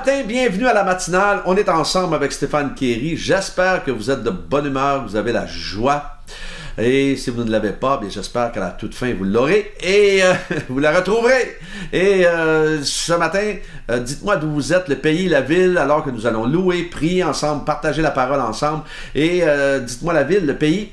matin, bienvenue à la matinale. On est ensemble avec Stéphane Kéry. J'espère que vous êtes de bonne humeur, vous avez la joie. Et si vous ne l'avez pas, bien j'espère qu'à la toute fin, vous l'aurez et vous la retrouverez. Et ce matin, dites-moi d'où vous êtes, le pays, la ville, alors que nous allons louer, prier ensemble, partager la parole ensemble. Et dites-moi la ville, le pays.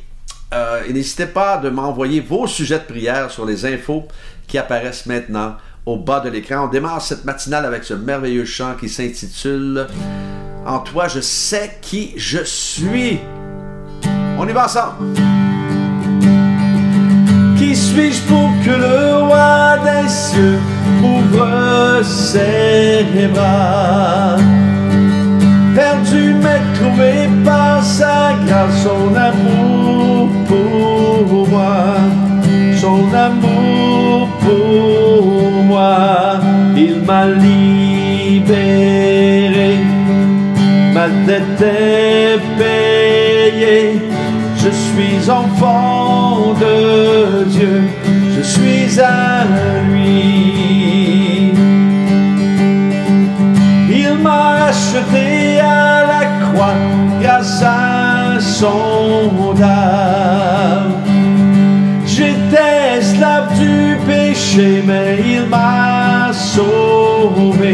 Et n'hésitez pas de m'envoyer vos sujets de prière sur les infos qui apparaissent maintenant au bas de l'écran. On démarre cette matinale avec ce merveilleux chant qui s'intitule « En toi, je sais qui je suis ». On y va ensemble. Qui suis-je pour que le roi des cieux ouvre ses bras? Perdu mais trouvé par sa grâce, son amour pour moi, son amour pour moi. Il m'a libéré, ma dette est payée. Je suis enfant de Dieu, je suis à lui. Il m'a acheté à la croix grâce à son âme. J'étais esclave du péché, mais il m'a sauvé.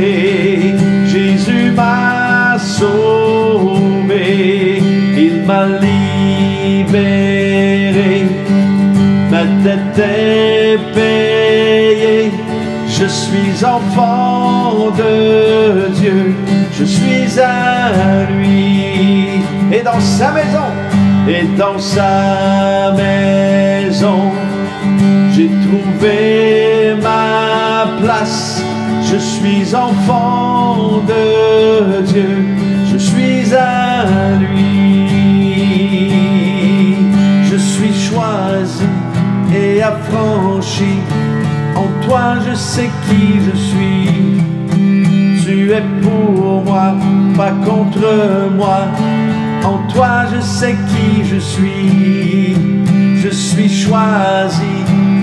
Jésus m'a sauvé, il m'a libéré. Ma dette est payée, je suis enfant de Dieu, je suis à lui. Et dans sa maison, et dans sa maison, j'ai trouvé ma place. Je suis enfant de Dieu, je suis à lui. Je suis choisi et affranchi. En toi je sais qui je suis. Tu es pour moi, pas contre moi. En toi je sais qui je suis. Je suis choisi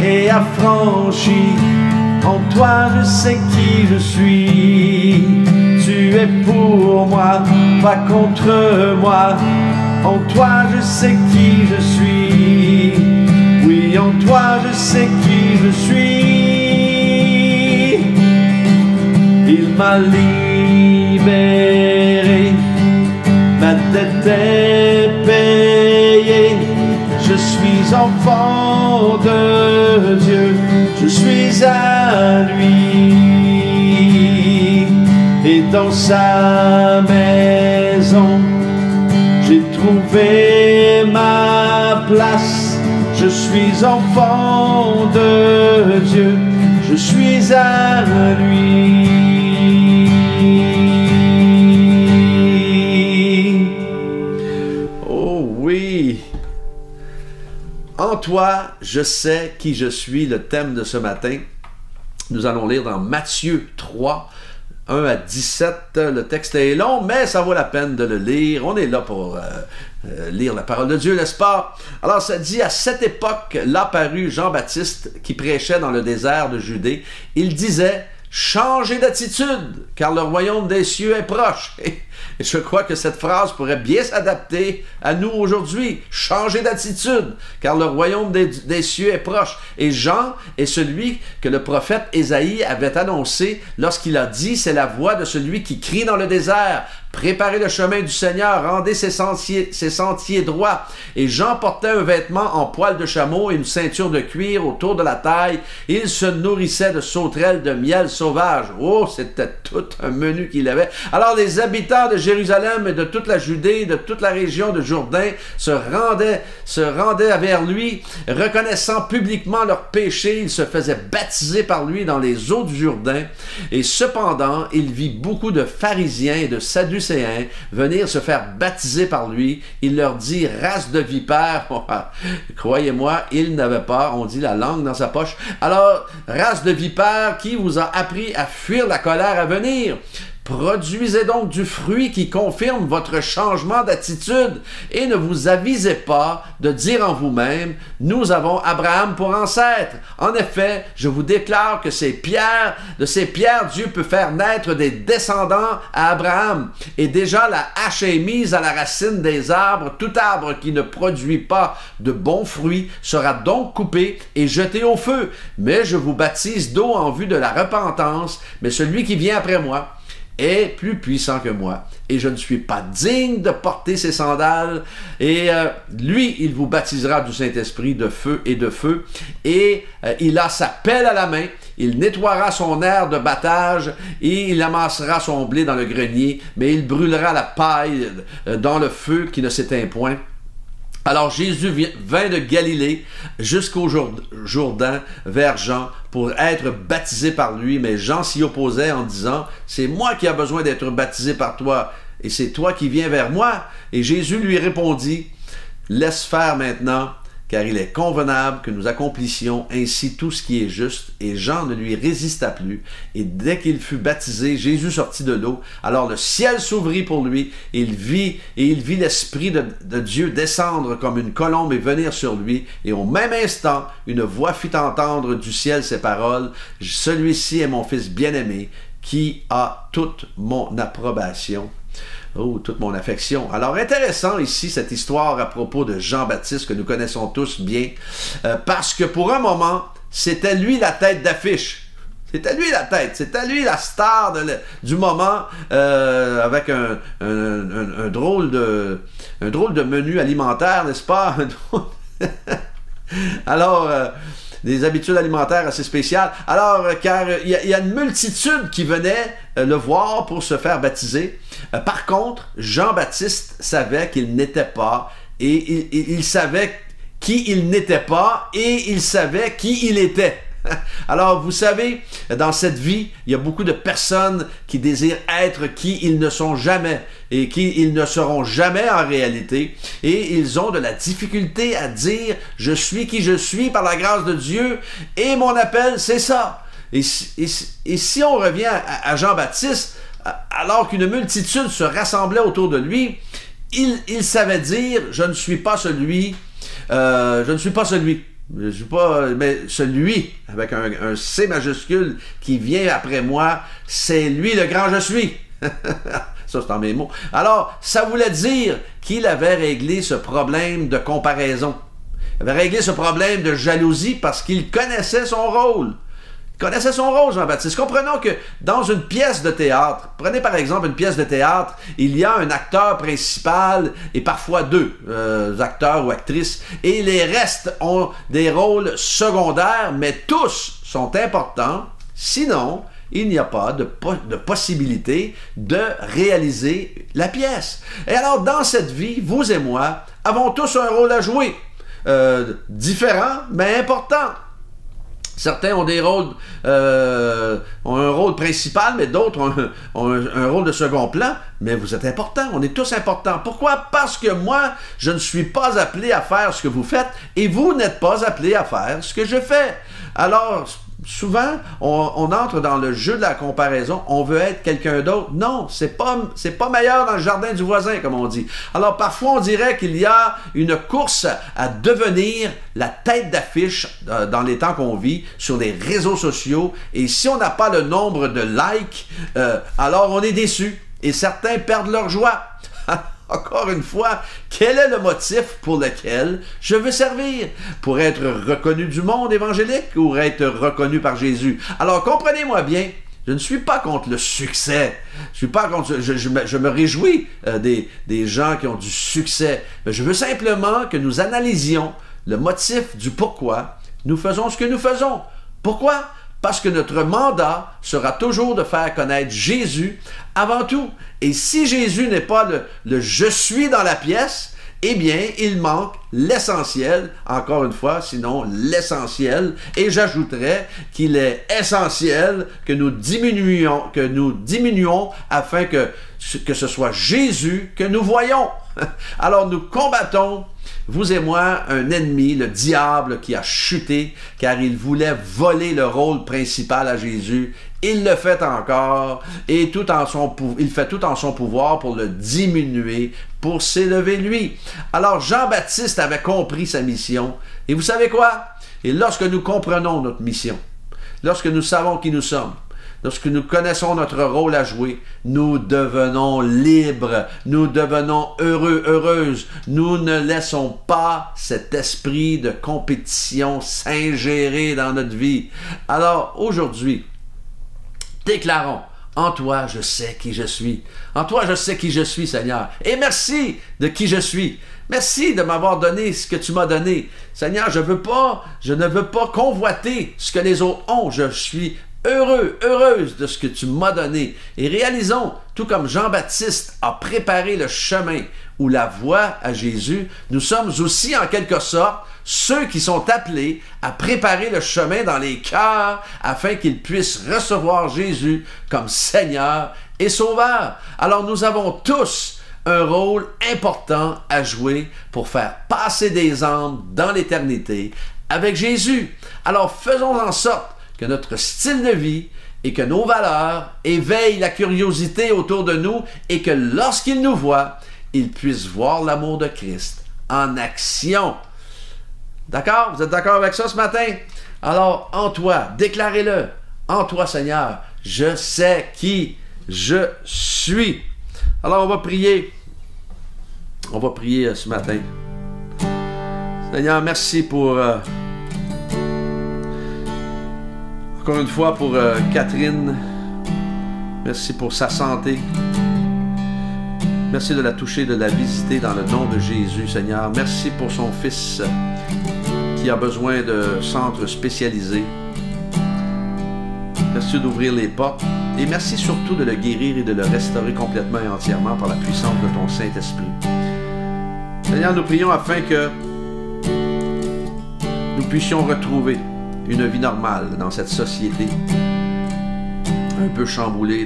et affranchi. En toi je sais qui je suis. Tu es pour moi, pas contre moi. En toi je sais qui je suis. Oui, en toi je sais qui je suis. Il m'a libéré, ma dette est payée. Je suis enfant de Dieu, je suis à lui. Et dans sa maison, j'ai trouvé ma place. Je suis enfant de Dieu, je suis à lui. Oh oui! En toi, je sais qui je suis, le thème de ce matin. Nous allons lire dans Matthieu 3, 1 à 17. Le texte est long, mais ça vaut la peine de le lire. On est là pour lire la parole de Dieu, n'est-ce pas? Alors, ça dit, à cette époque, là parut Jean-Baptiste qui prêchait dans le désert de Judée. Il disait, changez d'attitude, car le royaume des cieux est proche. Et je crois que cette phrase pourrait bien s'adapter à nous aujourd'hui. Changez d'attitude, car le royaume des cieux est proche. Et Jean est celui que le prophète Ésaïe avait annoncé lorsqu'il a dit, c'est la voix de celui qui crie dans le désert. Préparez le chemin du Seigneur, rendez ses sentiers droits. Et Jean portait un vêtement en poil de chameau et une ceinture de cuir autour de la taille. Il se nourrissait de sauterelles de miel sauvage. Oh, c'était tout un menu qu'il avait. Alors les habitants de Jérusalem et de toute la Judée, de toute la région de Jourdain se rendaient vers lui, reconnaissant publiquement leurs péchés. Ils se faisaient baptiser par lui dans les eaux du Jourdain. Et cependant, il vit beaucoup de pharisiens et de sadducéens venir se faire baptiser par lui. Il leur dit, race de vipères. Croyez-moi, il n'avait pas, on dit, la langue dans sa poche. Alors, race de vipères, qui vous a appris à fuir la colère à venir? Produisez donc du fruit qui confirme votre changement d'attitude et ne vous avisez pas de dire en vous-même, nous avons Abraham pour ancêtre. En effet, je vous déclare que de ces pierres, Dieu peut faire naître des descendants à Abraham. Et déjà la hache est mise à la racine des arbres. Tout arbre qui ne produit pas de bons fruits sera donc coupé et jeté au feu. Mais je vous baptise d'eau en vue de la repentance, mais celui qui vient après moi est plus puissant que moi, et je ne suis pas digne de porter ses sandales, et lui, il vous baptisera du Saint-Esprit de feu, et il a sa pelle à la main, il nettoiera son aire de battage, et il amassera son blé dans le grenier, mais il brûlera la paille dans le feu qui ne s'éteint point. Alors Jésus vint de Galilée jusqu'au Jourdain vers Jean pour être baptisé par lui, mais Jean s'y opposait en disant « C'est moi qui ai besoin d'être baptisé par toi, et c'est toi qui viens vers moi. » Et Jésus lui répondit « Laisse faire maintenant, car il est convenable que nous accomplissions ainsi tout ce qui est juste. » Et Jean ne lui résista plus. Et dès qu'il fut baptisé, Jésus sortit de l'eau. Alors le ciel s'ouvrit pour lui, et il vit l'Esprit de Dieu descendre comme une colombe et venir sur lui. Et au même instant, une voix fit entendre du ciel ces paroles, « Celui-ci est mon Fils bien-aimé, qui a toute mon approbation. » Oh, toute mon affection. Alors, intéressant ici, cette histoire à propos de Jean-Baptiste, que nous connaissons tous bien, parce que pour un moment, c'était lui la tête d'affiche. C'était lui la tête, c'était lui la star du moment, avec un drôle de menu alimentaire, n'est-ce pas? Alors, des habitudes alimentaires assez spéciales. Alors, car il y a une multitude qui venait le voir pour se faire baptiser. Par contre, Jean-Baptiste savait qu'il n'était pas, et il savait qui il n'était pas, et il savait qui il était. Alors, vous savez, dans cette vie, il y a beaucoup de personnes qui désirent être qui ils ne sont jamais et qui ils ne seront jamais en réalité. Et ils ont de la difficulté à dire « Je suis qui je suis par la grâce de Dieu et mon appel, c'est ça. » Et si on revient à Jean-Baptiste, alors qu'une multitude se rassemblait autour de lui, il savait dire « Je ne suis pas celui, je ne suis pas celui. » Je ne suis pas, mais celui, avec un C majuscule, qui vient après moi, c'est lui le grand je suis. Ça, c'est en mes mots. Alors, ça voulait dire qu'il avait réglé ce problème de comparaison. Il avait réglé ce problème de jalousie parce qu'il connaissait son rôle. Il connaissait son rôle, Jean-Baptiste. Comprenons que dans une pièce de théâtre, prenez par exemple une pièce de théâtre, il y a un acteur principal et parfois deux acteurs ou actrices, et les restes ont des rôles secondaires, mais tous sont importants, sinon il n'y a pas de possibilité de réaliser la pièce. Et alors dans cette vie, vous et moi avons tous un rôle à jouer, différent mais important. Certains ont ont un rôle principal, mais d'autres ont un rôle de second plan. Mais vous êtes importants, on est tous importants. Pourquoi? Parce que moi, je ne suis pas appelé à faire ce que vous faites, et vous n'êtes pas appelé à faire ce que je fais. Alors, souvent, on entre dans le jeu de la comparaison, on veut être quelqu'un d'autre. Non, c'est pas meilleur dans le jardin du voisin, comme on dit. Alors, parfois, on dirait qu'il y a une course à devenir la tête d'affiche dans les temps qu'on vit, sur les réseaux sociaux, et si on n'a pas le nombre de likes, alors on est déçu, et certains perdent leur joie. Encore une fois, quel est le motif pour lequel je veux servir? Pour être reconnu du monde évangélique ou être reconnu par Jésus? Alors, comprenez-moi bien, je ne suis pas contre le succès. Je me réjouis des gens qui ont du succès. Mais je veux simplement que nous analysions le motif du pourquoi nous faisons ce que nous faisons. Pourquoi? Parce que notre mandat sera toujours de faire connaître Jésus avant tout. Et si Jésus n'est pas le « je suis » dans la pièce, eh bien, il manque l'essentiel, encore une fois, sinon l'essentiel. Et j'ajouterais qu'il est essentiel que nous diminuions afin que ce soit Jésus que nous voyons. Alors nous combattons vous et moi, un ennemi, le diable, qui a chuté, car il voulait voler le rôle principal à Jésus. Il le fait encore, et il fait tout en son pouvoir pour le diminuer, pour s'élever lui. Alors Jean-Baptiste avait compris sa mission, et vous savez quoi? Et lorsque nous comprenons notre mission, lorsque nous savons qui nous sommes, lorsque nous connaissons notre rôle à jouer, nous devenons libres, nous devenons heureux, heureuses. Nous ne laissons pas cet esprit de compétition s'ingérer dans notre vie. Alors aujourd'hui, déclarons: en toi, je sais qui je suis. En toi, je sais qui je suis, Seigneur. Et merci de qui je suis. Merci de m'avoir donné ce que tu m'as donné. Seigneur, je ne veux pas convoiter ce que les autres ont. Je suis heureux, heureuse de ce que tu m'as donné. Et réalisons, tout comme Jean-Baptiste a préparé le chemin ou la voie à Jésus, nous sommes aussi en quelque sorte ceux qui sont appelés à préparer le chemin dans les cœurs afin qu'ils puissent recevoir Jésus comme Seigneur et Sauveur. Alors nous avons tous un rôle important à jouer pour faire passer des âmes dans l'éternité avec Jésus. Alors faisons en sorte que notre style de vie et que nos valeurs éveillent la curiosité autour de nous et que lorsqu'ils nous voient, ils puissent voir l'amour de Christ en action. D'accord? Vous êtes d'accord avec ça ce matin? Alors, en toi, déclarez-le. En toi, Seigneur, je sais qui je suis. Alors, on va prier. On va prier ce matin. Seigneur, merci pour... encore une fois pour Catherine. Merci pour sa santé. Merci de la toucher, de la visiter dans le nom de Jésus, Seigneur. Merci pour son fils qui a besoin de centres spécialisés. Merci d'ouvrir les portes. Et merci surtout de le guérir et de le restaurer complètement et entièrement par la puissance de ton Saint-Esprit. Seigneur, nous prions afin que nous puissions retrouver une vie normale dans cette société un peu chamboulée.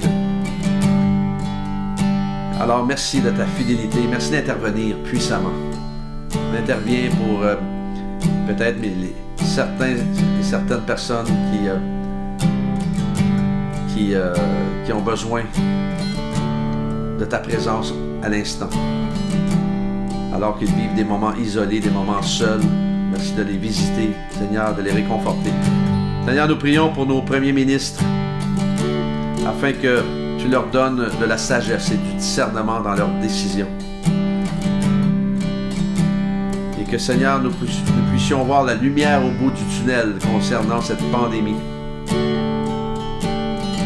Alors merci de ta fidélité, merci d'intervenir puissamment. On intervient pour peut-être certaines personnes qui ont besoin de ta présence à l'instant. Alors qu'ils vivent des moments isolés, des moments seuls. Merci de les visiter, Seigneur, de les réconforter. Seigneur, nous prions pour nos premiers ministres, afin que tu leur donnes de la sagesse et du discernement dans leurs décisions. Et que, Seigneur, nous puissions voir la lumière au bout du tunnel concernant cette pandémie.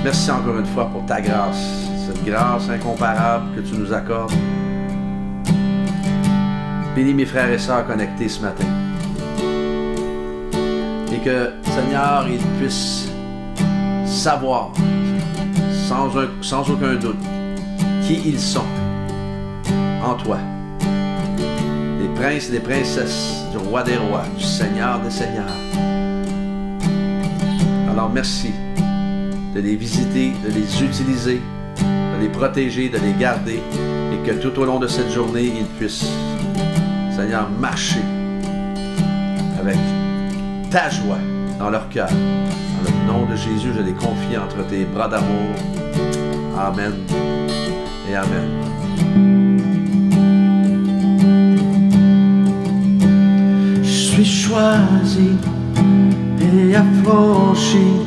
Merci encore une fois pour ta grâce, cette grâce incomparable que tu nous accordes. Bénis mes frères et sœurs connectés ce matin. Et que, Seigneur, ils puissent savoir, sans aucun doute, qui ils sont en toi. Les princes et les princesses du roi des rois, du Seigneur des seigneurs. Alors merci de les visiter, de les utiliser, de les protéger, de les garder, et que tout au long de cette journée, ils puissent, Seigneur, marcher avec ta joie dans leur cœur. Dans le nom de Jésus, je les confie entre tes bras d'amour. Amen et Amen. Je suis choisi et affranchi.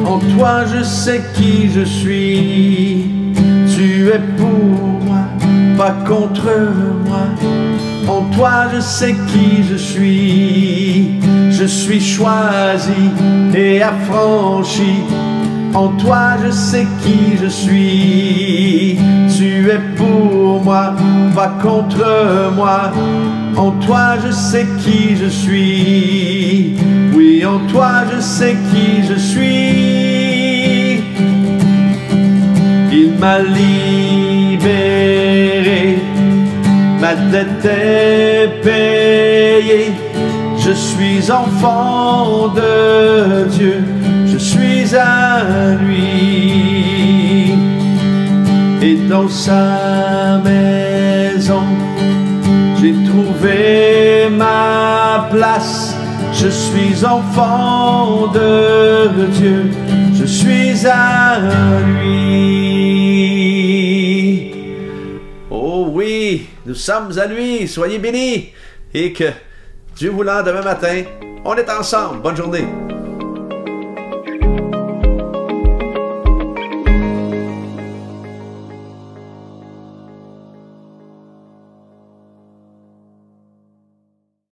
En toi, je sais qui je suis. Tu es pour moi, pas contre moi. En toi, je sais qui je suis. Je suis choisi et affranchi. En toi, je sais qui je suis. Tu es pour moi, pas contre moi. En toi, je sais qui je suis. Oui, en toi, je sais qui je suis. Il m'a libéré. Ma dette est payée. Je suis enfant de Dieu. Je suis à lui. Et dans sa maison, J'ai trouvé ma place, je suis enfant de Dieu, je suis à lui. Oh oui, nous sommes à lui, soyez bénis, et que Dieu voulant, demain matin, on est ensemble. Bonne journée.